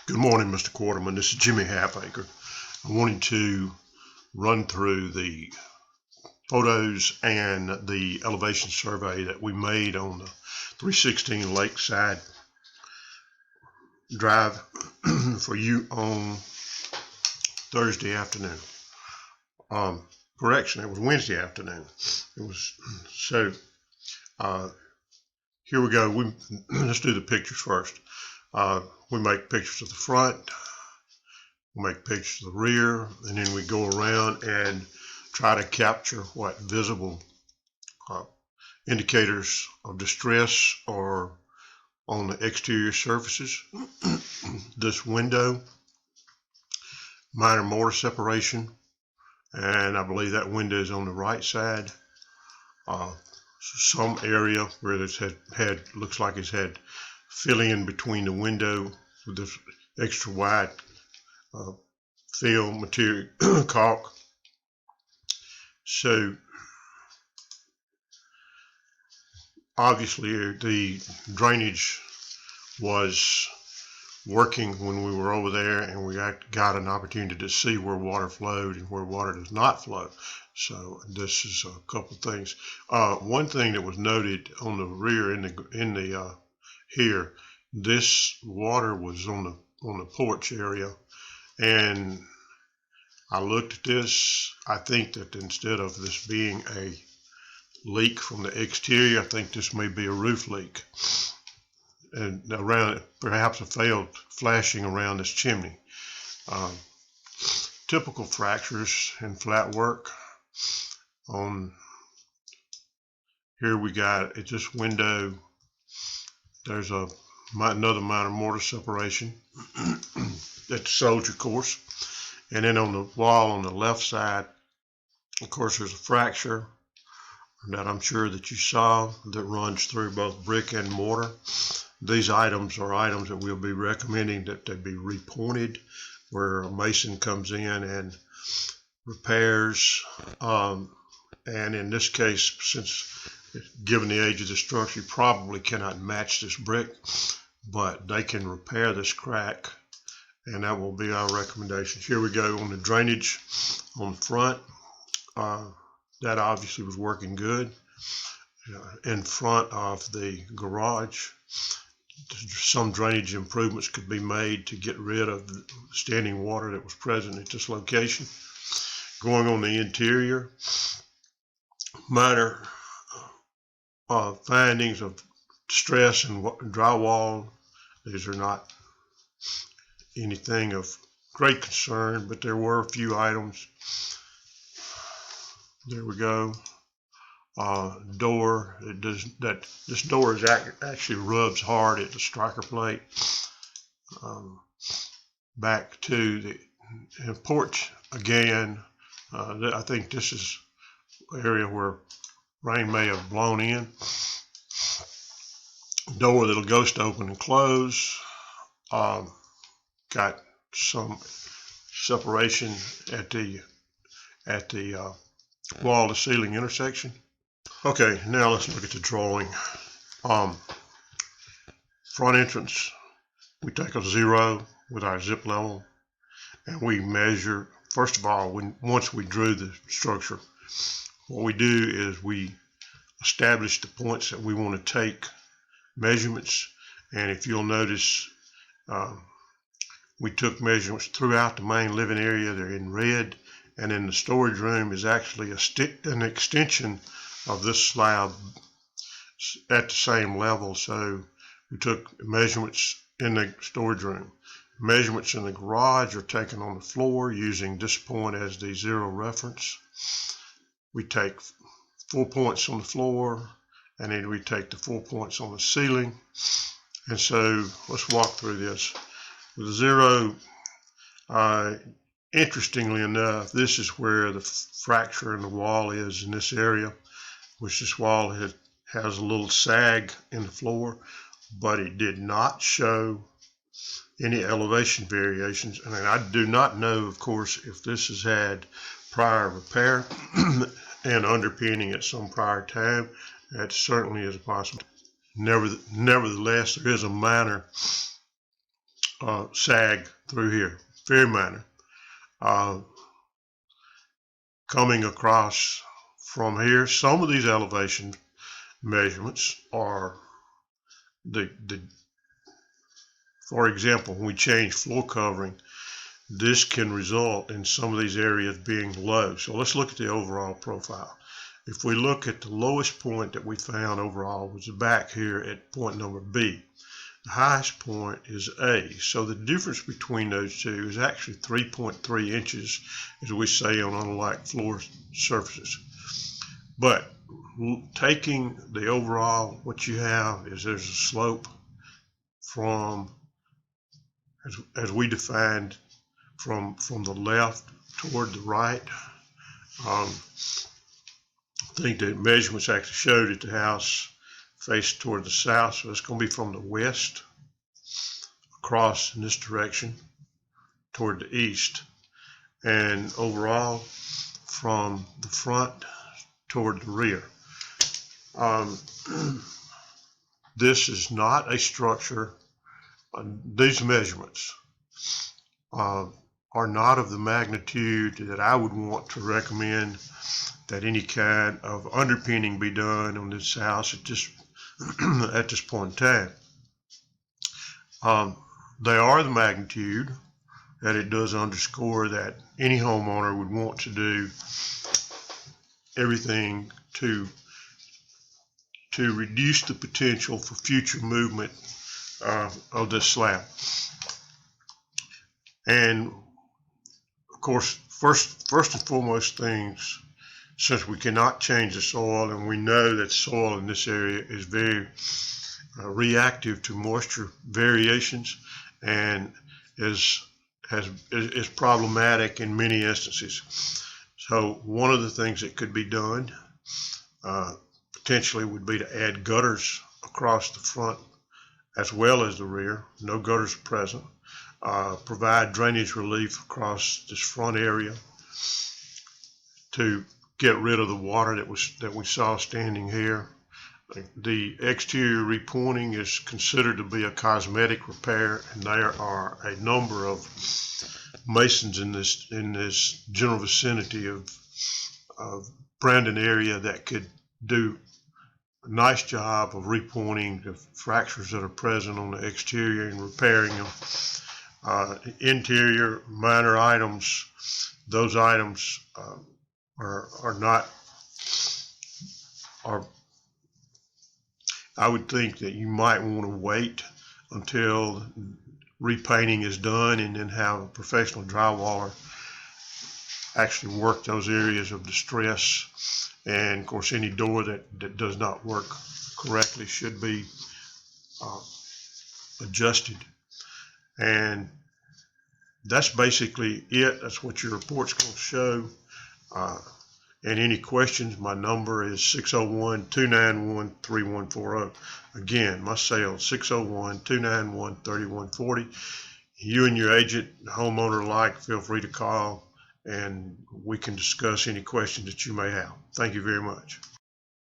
Good morning, Mr. Quarterman. This is Jimmy Halfacre. I wanted to run through the photos and the elevation survey that we made on the 316 Lakeside Drive for you on Thursday afternoon. Correction, it was Wednesday afternoon. It was so. Here we go. Let's do the pictures first. We make pictures of the front, we make pictures of the rear, and then we go around and try to capture what visible indicators of distress are on the exterior surfaces. This window, minor mortar separation, and I believe that window is on the right side. Some area where it's had looks like it's had filling in between the window with this extra wide film material caulk. So obviously the drainage was working when we were over there, and we got an opportunity to see where water flowed and where water does not flow. So this is a couple of things. One thing that was noted on the rear here, this water was on the porch area, and I looked at this. I think that instead of this being a leak from the exterior, I think this may be a roof leak, and around perhaps a failed flashing around this chimney. Typical fractures and flat work. On here we got at this window, there's another minor mortar separation at the soldier course, and then on the wall on the left side, of course, there's a fracture that I'm sure that you saw that runs through both brick and mortar. These items are items that we'll be recommending that they be repointed, where a mason comes in and repairs. And in this case, since given the age of the structure, you probably cannot match this brick, but they can repair this crack, and that will be our recommendations. Here we go on the drainage on the front. That obviously was working good. In front of the garage, some drainage improvements could be made to get rid of the standing water that was present at this location. Going on the interior, minor findings of stress and drywall. These are not anything of great concern, but there were a few items. There we go. Door. This door is actually rubs hard at the striker plate. Back to the porch again. I think this is an area where rain may have blown in. Door that'll ghost open and close. Got some separation at the wall to ceiling intersection. Okay, now let's look at the drawing. Front entrance, we take a 0 with our zip level, and we measure. First of all, once we drew the structure, what we do is we establish the points that we want to take measurements. And if you'll notice, we took measurements throughout the main living area. They're in red, and then the storage room is actually an extension of this slab at the same level. So we took measurements in the storage room. Measurements in the garage are taken on the floor using this point as the 0 reference. We take 4 points on the floor, and then we take the 4 points on the ceiling. And so let's walk through this. With the 0, interestingly enough, this is where the fracture in the wall is in this area, which this wall has a little sag in the floor, but it did not show any elevation variations. And I do not know, of course, if this has had prior repair and underpinning at some prior time. That certainly is possible. Nevertheless, there is a minor sag through here, very minor. Coming across from here, some of these elevation measurements are for example, when we change floor covering, this can result in some of these areas being low. So let's look at the overall profile. If we look at the lowest point that we found overall was back here at point number B. The highest point is A. So the difference between those two is actually 3.3 inches, as we say on unlike floor surfaces. But taking the overall, what you have is there's a slope from, as we defined, from the left toward the right. I think the measurements actually showed that the house faced toward the south, so it's going to be from the west across in this direction toward the east, and overall from the front toward the rear. This is not a structure. These measurements are not of the magnitude that I would want to recommend that any kind of underpinning be done on this house at this at this point in time. They are the magnitude that it does underscore that any homeowner would want to do everything to reduce the potential for future movement of this slab. And of course, first and foremost things, since we cannot change the soil, and we know that soil in this area is very reactive to moisture variations and is problematic in many instances. So one of the things that could be done potentially would be to add gutters across the front as well as the rear. No gutters present. Provide drainage relief across this front area to get rid of the water that we saw standing here. The exterior repointing is considered to be a cosmetic repair, and there are a number of masons in this general vicinity of Brandon area that could do a nice job of repointing the fractures that are present on the exterior and repairing them. Interior minor items, those items I would think that you might want to wait until repainting is done and then have a professional drywaller actually work those areas of distress. And of course, any door that does not work correctly should be adjusted. And that's basically it. That's what your report's going to show. And any questions, my number is 601-291-3140. Again, my cell, 601-291-3140. You and your agent, homeowner alike, feel free to call, and we can discuss any questions that you may have. Thank you very much.